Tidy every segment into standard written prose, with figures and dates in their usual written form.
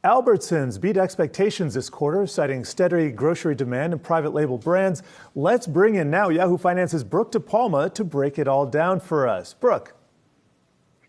Albertsons beat expectations this quarter, citing steady grocery demand and private label brands. Let's bring in now Yahoo Finance's Brooke DiPalma to break it all down for us. Brooke.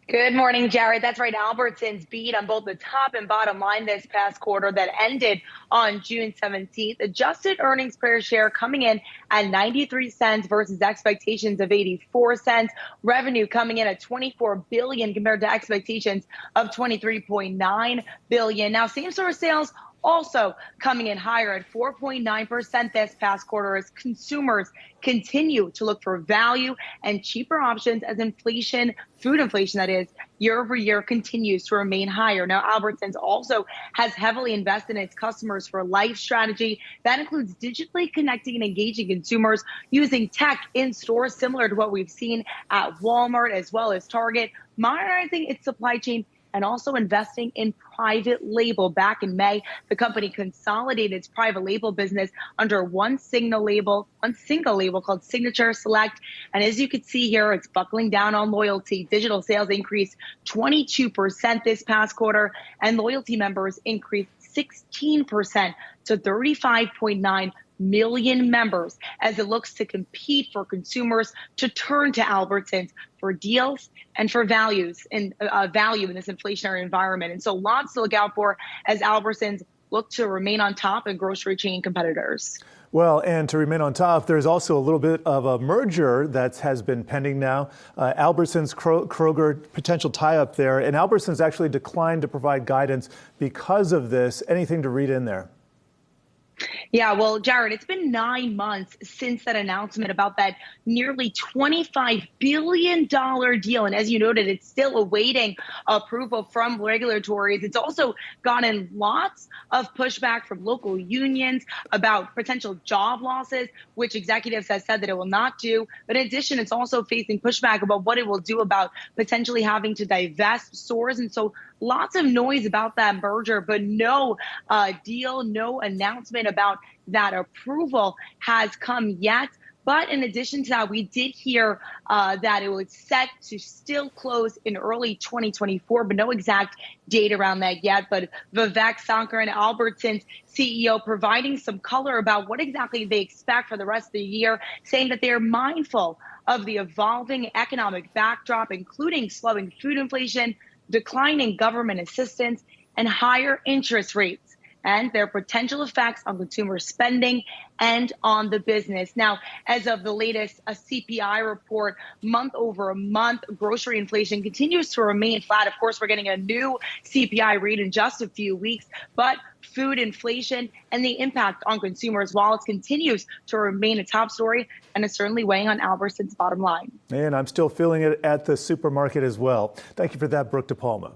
Good morning, Jared. That's right. Albertsons beat on both the top and bottom line this past quarter that ended on June 17th. Adjusted earnings per share coming in at 93 cents versus expectations of 84 cents. Revenue coming in at $24 billion compared to expectations of $23.9 billion. Now, same-store sales also coming in higher at 4.9% this past quarter as consumers continue to look for value and cheaper options as inflation, food inflation that is, year over year continues to remain higher. Now, Albertsons also has heavily invested in its customers for life strategy. That includes digitally connecting and engaging consumers using tech in stores, similar to what we've seen at Walmart as well as Target, modernizing its supply chain and also investing in private label. Back in May, the company consolidated its private label business under one single label called Signature Select. And as you can see here, it's buckling down on loyalty. Digital sales increased 22% this past quarter, and loyalty members increased 16% to 35.9 million members as it looks to compete for consumers to turn to Albertsons for deals and for value in this inflationary environment. And so lots to look out for as Albertsons look to remain on top of grocery chain competitors. Well, and to remain on top, there's also a little bit of a merger that has been pending now. Albertsons, Kroger, potential tie-up there. And Albertsons actually declined to provide guidance because of this. Anything to read in there? Yeah, well, Jared, it's been 9 months since that announcement about that nearly $25 billion deal. And as you noted, it's still awaiting approval from regulators. It's also gotten lots of pushback from local unions about potential job losses, which executives have said that it will not do. But in addition, it's also facing pushback about what it will do about potentially having to divest stores. And so lots of noise about that merger, but no deal, no announcement about that approval has come yet. But in addition to that, we did hear that it was set to still close in early 2024, but no exact date around that yet. But Vivek Sankaran, Albertsons CEO, providing some color about what exactly they expect for the rest of the year, saying that they are mindful of the evolving economic backdrop, including slowing food inflation, declining government assistance, and higher interest rates, and their potential effects on consumer spending and on the business. Now, as of the latest CPI report, month over month, grocery inflation continues to remain flat. Of course, we're getting a new CPI read in just a few weeks, but food inflation and the impact on consumers' wallets continues to remain a top story and is certainly weighing on Albertsons' bottom line. And I'm still feeling it at the supermarket as well. Thank you for that, Brooke DiPalma.